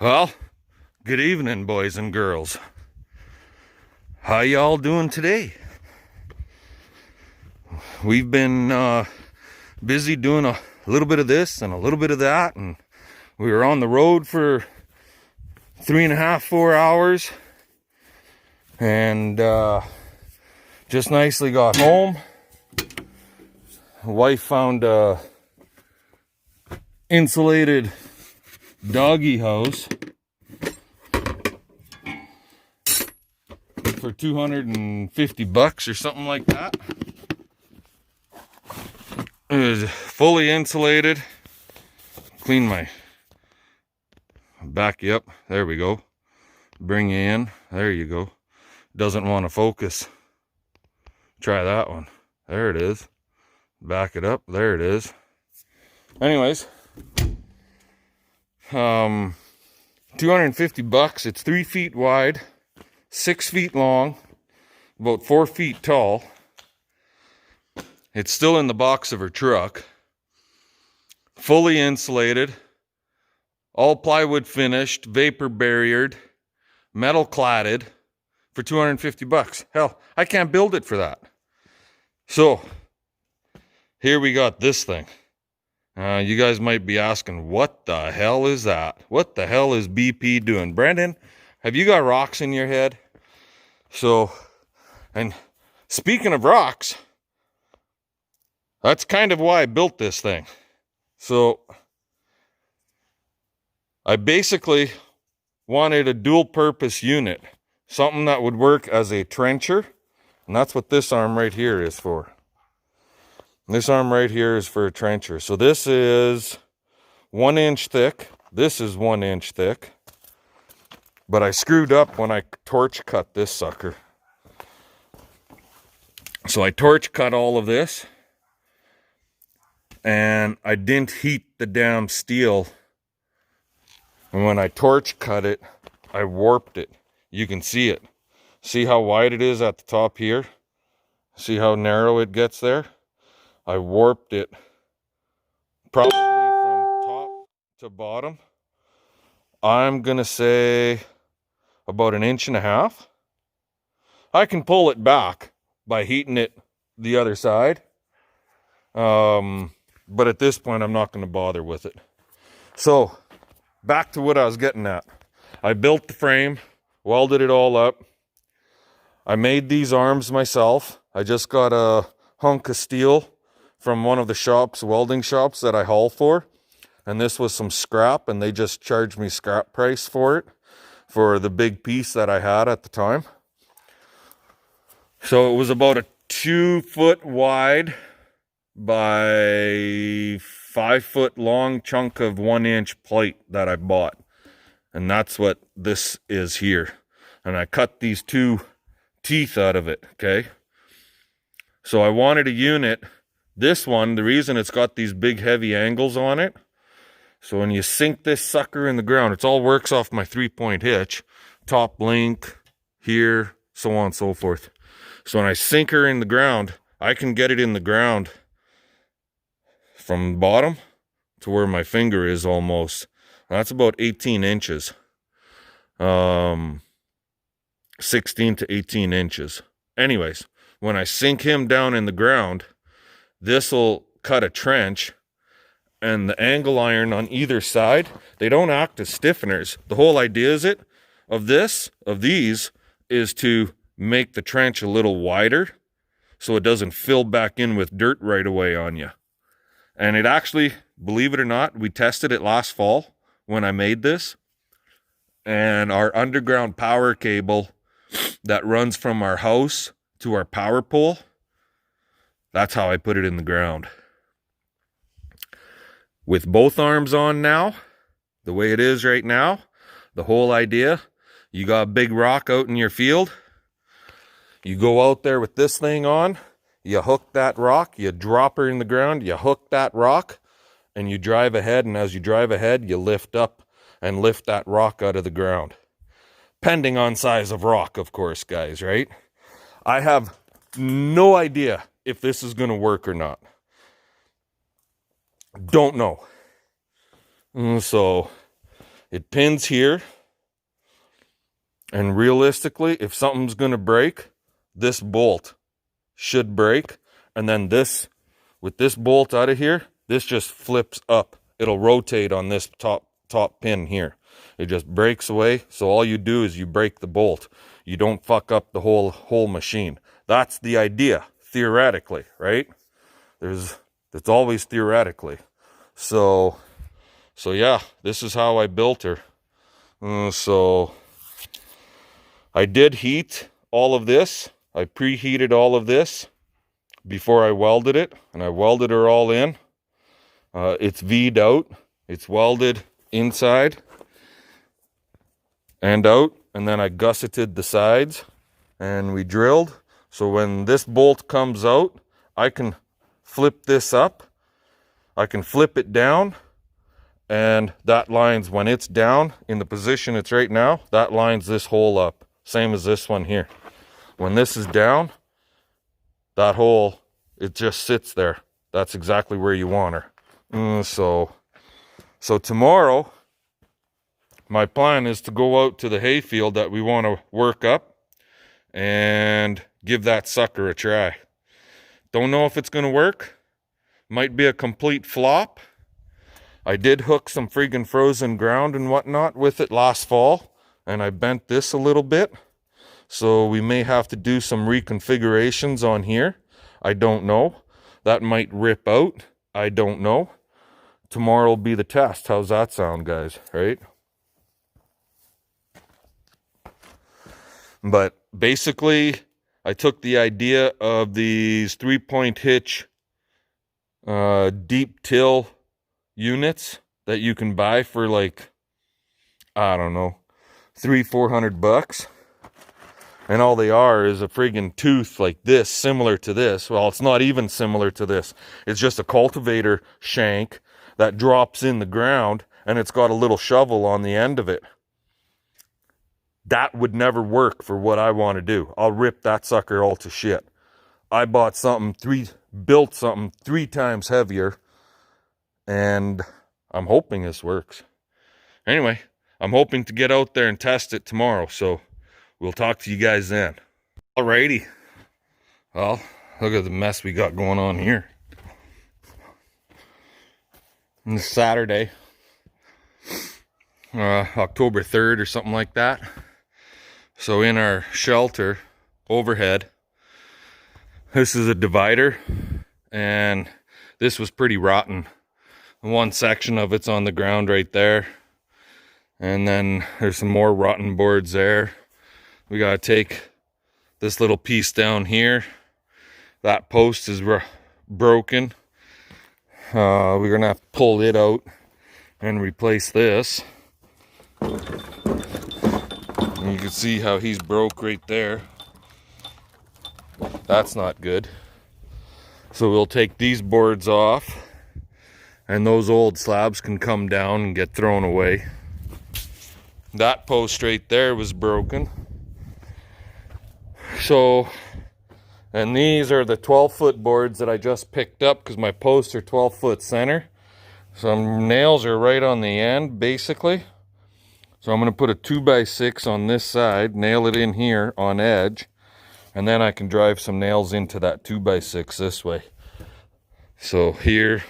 Well, good evening, boys and girls. How y'all doing today? We've been busy doing a little bit of this and a little bit of that, and we were on the road for 3.5, 4 hours, and just nicely got home. The wife found a insulated doggy house for $250 or something like that. It is fully insulated. Clean my back you up. There we go. Bring you in. There you go. Doesn't want to focus. Try that one. There it is. Back it up. There it is. Anyways, $250. It's 3 feet wide, 6 feet long, about 4 feet tall. It's still in the box of her truck. Fully insulated, all plywood finished, vapor barriered, metal cladded for $250. Hell, I can't build it for that. So here we got this thing. You guys might be asking, what the hell is that? What the hell is BP doing? Brendan, have you got rocks in your head? So, and speaking of rocks, that's kind of why I built this thing. So, I basically wanted a dual purpose unit, something that would work as a trencher, and that's what this arm right here is for. This arm right here is for a trencher. So this is 1 inch thick. This is 1 inch thick. But I screwed up when I torch cut this sucker. So I torch cut all of this. And I didn't heat the damn steel. And when I torch cut it, I warped it. You can see it. See how wide it is at the top here? See how narrow it gets there? I warped it probably from top to bottom. I'm going to say about 1.5 inches. I can pull it back by heating it the other side. But at this point, I'm not going to bother with it. So, back to what I was getting at. I built the frame, welded it all up. I made these arms myself. I just got a hunk of steel from one of the shops, welding shops that I haul for. And this was some scrap, and they just charged me scrap price for it, for the big piece that I had at the time. So it was about a 2 foot wide by 5 foot long chunk of 1 inch plate that I bought. And that's what this is here. And I cut these 2 teeth out of it, okay? So I wanted a unit. This one, the reason it's got these big heavy angles on it, so when you sink this sucker in the ground, it all works off my 3-point hitch, top link, here, so on and so forth. So when I sink her in the ground, I can get it in the ground from the bottom to where my finger is almost. That's about 18 inches. 16 to 18 inches. Anyways, when I sink him down in the ground, this will cut a trench, and the angle iron on either side, they don't act as stiffeners. The whole idea of these is to make the trench a little wider so it doesn't fill back in with dirt right away on you. And it actually, believe it or not, we tested it last fall when I made this, and our underground power cable that runs from our house to our power pole, that's how I put it in the ground. With both arms on now, the way it is right now, the whole idea, you got a big rock out in your field, you go out there with this thing on, you hook that rock, you drop her in the ground, you hook that rock, and you drive ahead, and as you drive ahead, you lift up and lift that rock out of the ground. Pending on size of rock, of course, guys, right? I have no idea if this is going to work or not. Don't know. So It pins here. And realistically, if something's going to break, this bolt should break. And then this, with this bolt out of here, this just flips up. It'll rotate on this top pin here. It just breaks away. So all you do is you break the bolt. You don't fuck up the whole machine. That's the idea, theoretically, right? It's always theoretically. So yeah, this is how I built her. So I did heat all of this. I preheated all of this before I welded it, and I welded her all in. It's V'd out. It's welded inside and out, and then I gusseted the sides, and we drilled. So when this bolt comes out, I can flip this up. I can flip it down, and that lines, when it's down in the position it's right now, that lines this hole up. Same as this one here. When this is down, that hole, it just sits there. That's exactly where you want her. So tomorrow, my plan is to go out to the hayfield that we want to work up and give that sucker a try. Don't know if it's going to work. Might be a complete flop. I did hook some friggin' frozen ground and whatnot with it last fall, and I bent this a little bit. So we may have to do some reconfigurations on here. I don't know. That might rip out. I don't know. Tomorrow will be the test. How's that sound, guys? Right? But basically, I took the idea of these 3-point hitch deep till units that you can buy for like, I don't know, $300-400. And all they are is a friggin' tooth like this, similar to this. Well, it's not even similar to this. It's just a cultivator shank that drops in the ground, and it's got a little shovel on the end of it. That would never work for what I want to do. I'll rip that sucker all to shit. I bought built something 3 times heavier, and I'm hoping this works. Anyway, I'm hoping to get out there and test it tomorrow, so we'll talk to you guys then. Alrighty. Well, look at the mess we got going on here. It's Saturday, October 3rd or something like that. So in our shelter overhead, this is a divider, and this was pretty rotten. One section of it's on the ground right there, and then there's some more rotten boards there. We gotta take this little piece down here. That post is broken. We're gonna have to pull it out and replace this. And you can see how he's broke right there. That's not good. So we'll take these boards off, and those old slabs can come down and get thrown away. That post right there was broken. So, and these are the 12-foot boards that I just picked up because my posts are 12-foot center. Some nails are right on the end, basically. So I'm going to put a 2x6 on this side, nail it in here on edge, and then I can drive some nails into that 2x6 this way. So here,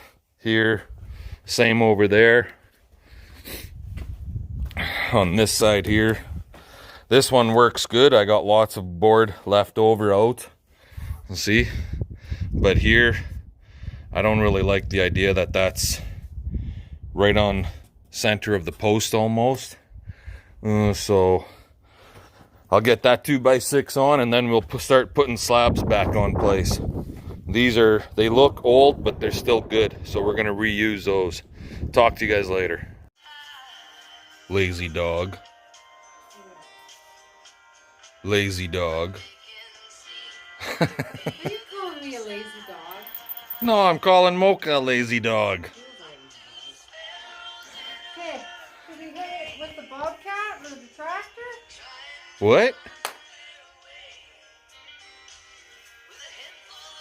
same over there. On this side here. This one works good. I got lots of board left over out. See? But here, I don't really like the idea that that's right on center of the post almost. So I'll get that 2x6 on, and then we'll start putting slabs back on place. They look old, but they're still good. So we're going to reuse those. Talk to you guys later. Lazy dog. Lazy dog. Are you calling me a lazy dog? No, I'm calling Mocha a lazy dog. Hey, did he hit it with the bobcat or the tractor? What?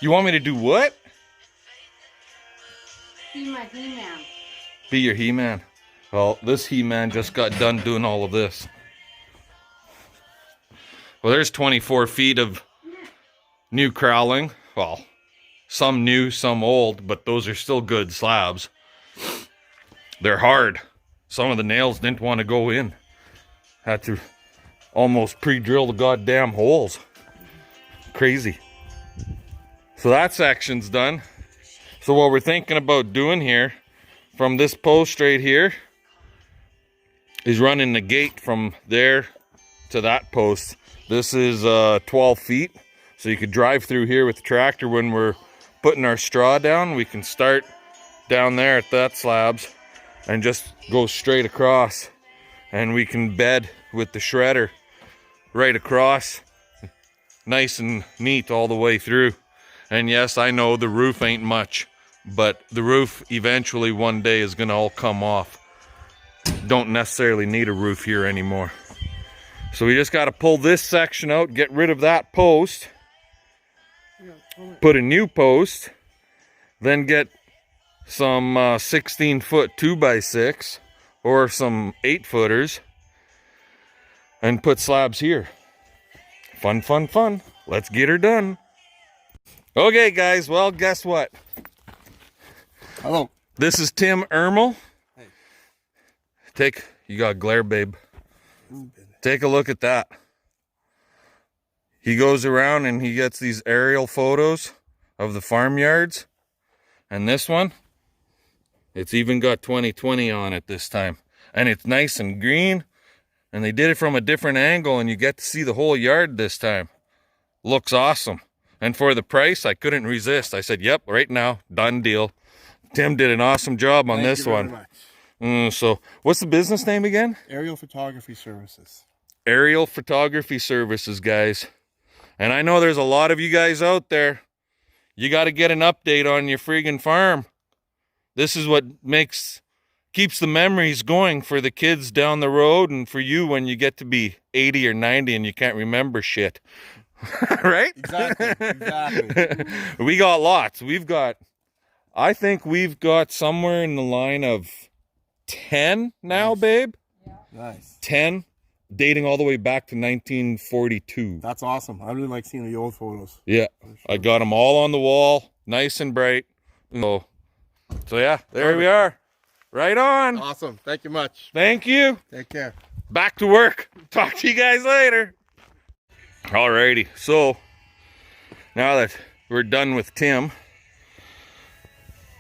You want me to do what? Be my He-Man. Be your He-Man. Well, this He-Man just got done doing all of this. Well, there's 24 feet of new crawling. Well, some new, some old, but those are still good slabs. They're hard. Some of the nails didn't want to go in. Had to almost pre-drill the goddamn holes. Crazy. So that section's done. So what we're thinking about doing here, from this post right here, is running the gate from there to that post. This is 12 feet. So you could drive through here with the tractor when we're putting our straw down. We can start down there at that slabs and just go straight across. And we can bed with the shredder right across. Nice and neat all the way through. And yes, I know the roof ain't much, but the roof eventually one day is gonna all come off. Don't necessarily need a roof here anymore. So we just gotta pull this section out, get rid of that post, put a new post, then get some 16-foot 2x6 or some 8-footers and put slabs here. Fun, fun, fun. Let's get her done. Okay, guys, well, guess what? Hello. This is Tim Ermel. Hey. You got glare, babe. Take a look at that. He goes around and he gets these aerial photos of the farmyards. And this one, it's even got 2020 on it this time. And it's nice and green. And they did it from a different angle and you get to see the whole yard this time. Looks awesome. And for the price, I couldn't resist. I said, yep, right now, done deal. Tim did an awesome job on this one. So, what's the business name again? Aerial Photography Services. Aerial Photography Services, guys. And I know there's a lot of you guys out there. You got to get an update on your friggin' farm. This is what keeps the memories going for the kids down the road and for you when you get to be 80 or 90 and you can't remember shit. Right? Exactly. We got lots. I think we've got somewhere in the line of 10 now, nice. Babe. Nice. 10, dating all the way back to 1942. That's awesome. I really like seeing the old photos. Yeah, sure. I got them all on the wall, nice and bright. So yeah, there we are. Right on. Awesome. Thank you much. Thank you. Take care. Back to work. Talk to you guys later. Alrighty, so now that we're done with Tim,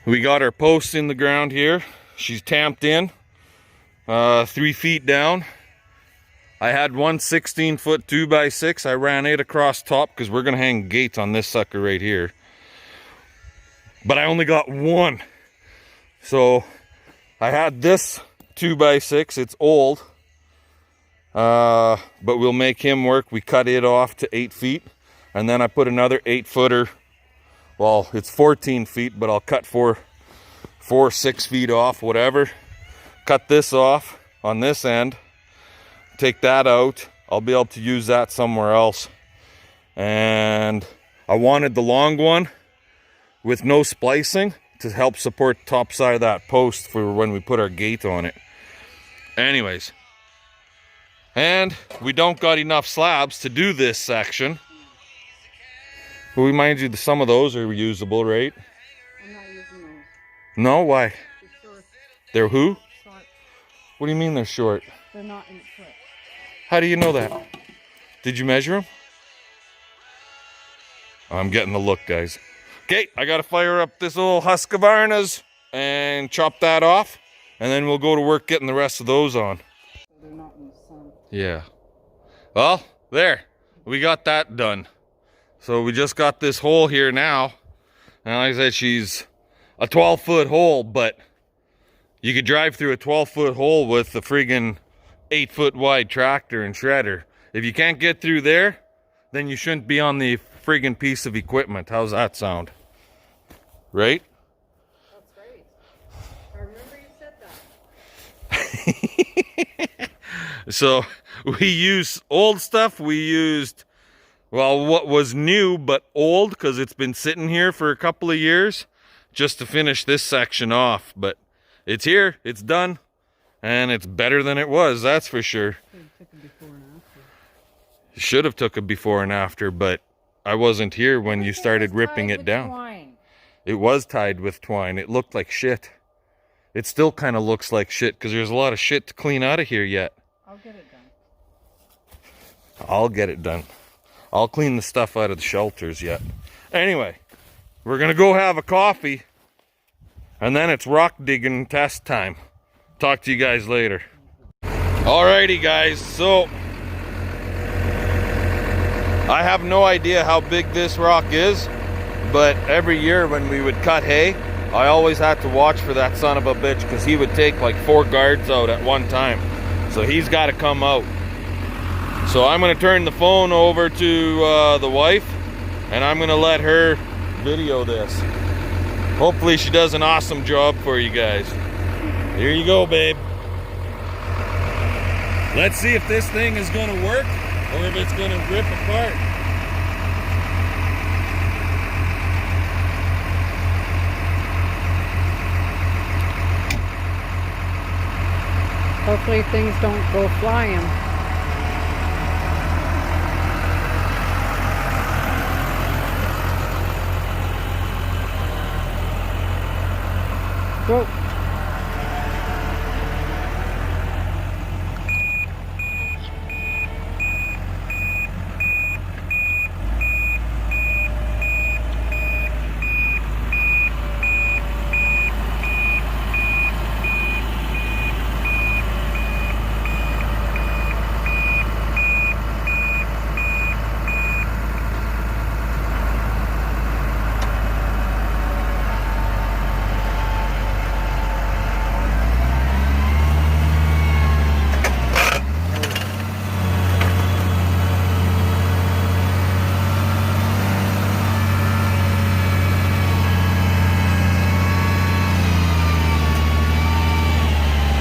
we got our posts in the ground here. She's tamped in 3 feet down. I had one 16-foot 2x6. I ran it across top because we're gonna hang gates on this sucker right here. But I only got one. So I had this 2x6. It's old. But we'll make him work. We cut it off to 8 feet. And then I put another 8-footer. Well, it's 14 feet, but I'll cut 6 feet off, whatever. Cut this off on this end. Take that out. I'll be able to use that somewhere else. And I wanted the long one with no splicing to help support the top side of that post for when we put our gate on it. Anyways. And we don't got enough slabs to do this section. But we mind you, some of those are reusable, right? I'm not using those. No, why? They're short. They're who? Short. What do you mean they're short? They're not 8 foot. How do you know that? Did you measure them? I'm getting the look, guys. Okay, I gotta fire up this old Husqvarna's and chop that off. And then we'll go to work getting the rest of those on. So they're not in the sun. Yeah. Well, there. We got that done. So we just got this hole here now. And like I said, she's a 12-foot hole, but you could drive through a 12-foot hole with the friggin' 8-foot wide tractor and shredder. If you can't get through there, then you shouldn't be on the friggin' piece of equipment. How's that sound? Right? That's great. I remember you said that. So we use old stuff. We used, well, what was new but old because it's been sitting here for a couple of years just to finish this section off. But it's here, it's done, and it's better than it was, that's for sure. Should have took a before and after, but I wasn't here when you started ripping it down. Twine. It was tied with twine. It looked like shit. It still kind of looks like shit because there's a lot of shit to clean out of here yet. I'll get it done. I'll get it done. I'll clean the stuff out of the shelters yet. Anyway, we're gonna go have a coffee, and then it's rock digging test time. Talk to you guys later. Alrighty guys, so I have no idea how big this rock is, but every year when we would cut hay, I always had to watch for that son of a bitch because he would take like 4 guards out at one time. So he's got to come out. So I'm going to turn the phone over to the wife, and I'm going to let her video this. Hopefully she does an awesome job for you guys. Here you go, babe. Let's see if this thing is going to work or if it's going to rip apart. Hopefully things don't go flying. Whoa.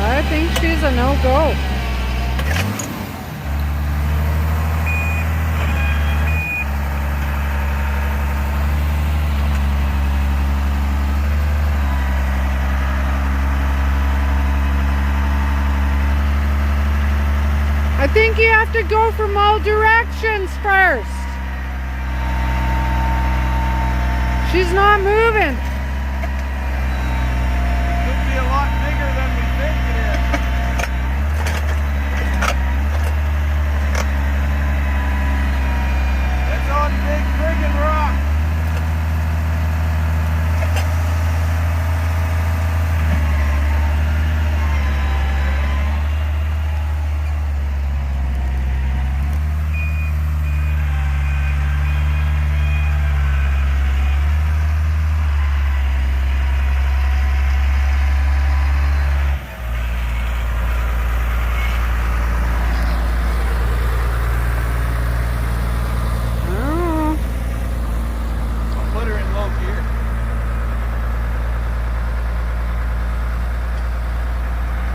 I think she's a no-go. I think you have to go from all directions first. She's not moving. Could be a lot bigger than we think it is. It's on big friggin' rock. Put her in low gear.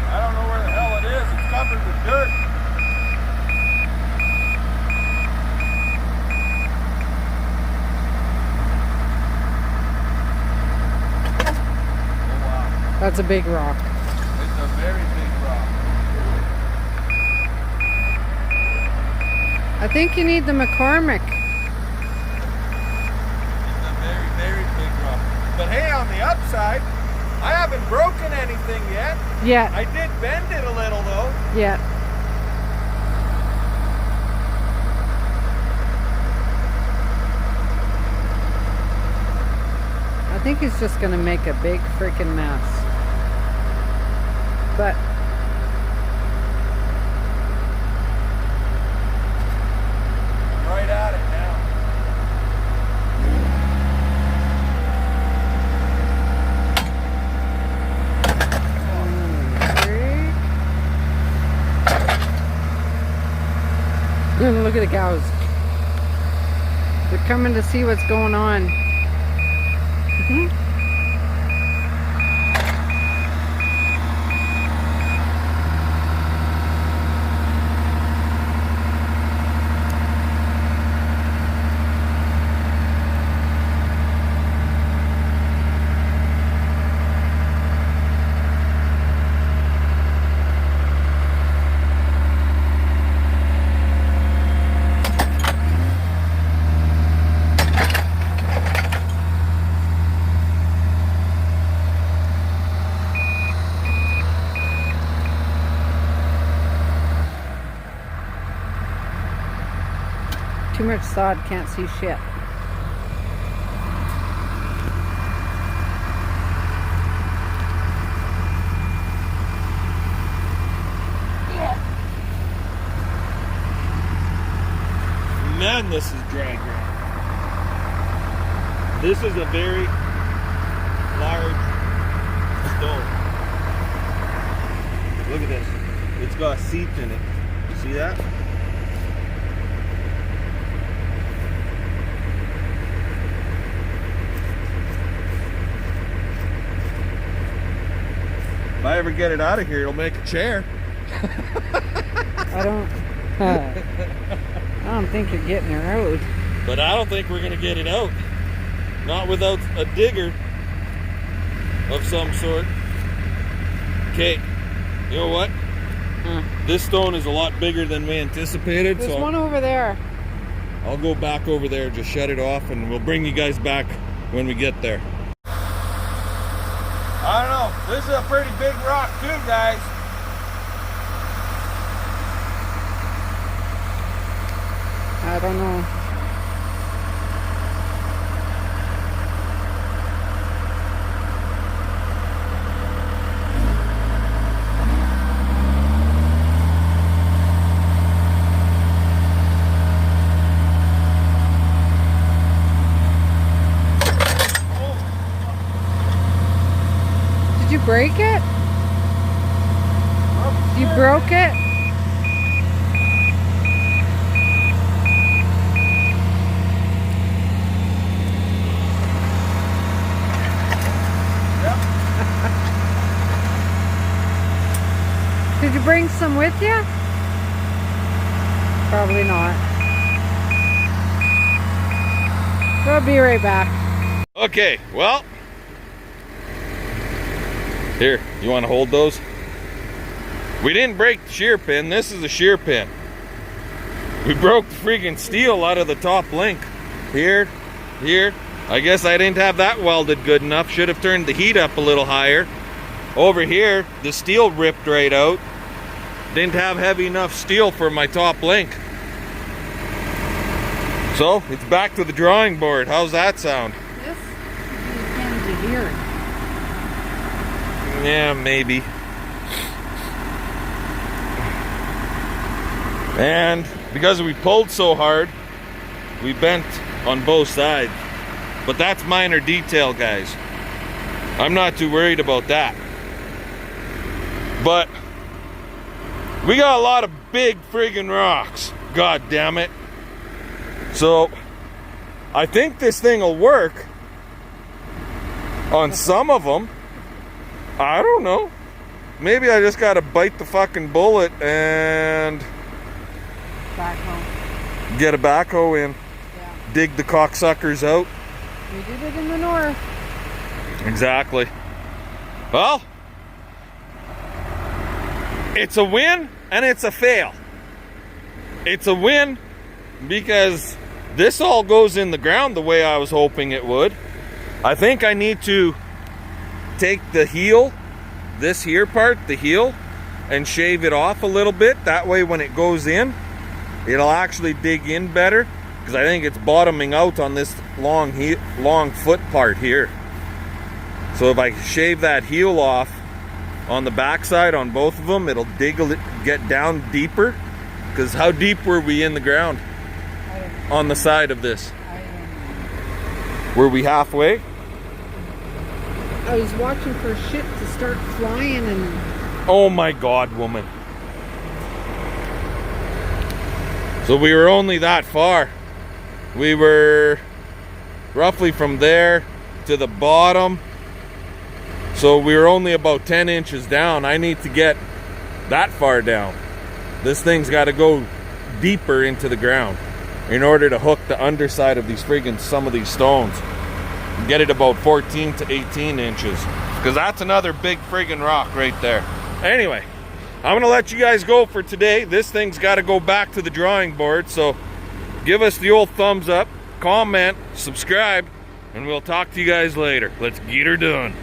I don't know where the hell it is. It's covered with dirt. Oh wow. That's a big rock. It's a very big rock. I think you need the McCormick. It's a very, very big rock. But hey, on the upside, I haven't broken anything yet. Yeah, I did bend it a little though. yeah. I think he's just gonna make a big freaking mess. But I'm right at it now. look at the cows. They're coming to see what's going on. much sod, can't see shit. Man, this is dry ground. This is a very large stone. Look at this. It's got seats in it. You see that? If I ever get it out of here, it'll make a chair. I don't think you're getting her out. But I don't think we're gonna get it out. Not without a digger of some sort. Okay, you know what? This stone is a lot bigger than we anticipated. There's so one over there. I'll go back over there, just shut it off, and we'll bring you guys back when we get there. I don't know. This is a pretty big rock too, guys. I don't know. Did you break it? You broke it? Did you bring some with you? Probably not. So I'll be right back. Okay, well. Here, you want to hold those? We didn't break the shear pin. This is a shear pin. We broke the freaking steel out of the top link. Here. I guess I didn't have that welded good enough. Should have turned the heat up a little higher. Over here, the steel ripped right out. Didn't have heavy enough steel for my top link. So, it's back to the drawing board. How's that sound? This is handy here. Yeah, maybe. And because we pulled so hard, we bent on both sides. But that's minor detail, guys. I'm not too worried about that. But we got a lot of big friggin' rocks. God damn it. So I think this thing will work on some of them. I don't know. Maybe I just gotta bite the fucking bullet and Backhoe. get a backhoe in. Yeah. Dig the cocksuckers out. We did it in the north. Exactly. Well, it's a win and it's a fail. It's a win because this all goes in the ground the way I was hoping it would. I think I need to take the heel, this here part, the heel, and shave it off a little bit. That way when it goes in, it'll actually dig in better, because I think it's bottoming out on this long foot part here. So if I shave that heel off on the backside on both of them, it'll get down deeper. Because how deep were we in the ground on the side of this? Were we halfway? I was watching for shit to start flying and... Oh my God, woman. So we were only that far. We were roughly from there to the bottom. So we were only about 10 inches down. I need to get that far down. This thing's got to go deeper into the ground in order to hook the underside of these friggin' some of these stones. Get it about 14 to 18 inches. Because that's another big friggin' rock right there. Anyway, I'm going to let you guys go for today. This thing's got to go back to the drawing board. So give us the old thumbs up, comment, subscribe, and we'll talk to you guys later. Let's get her done.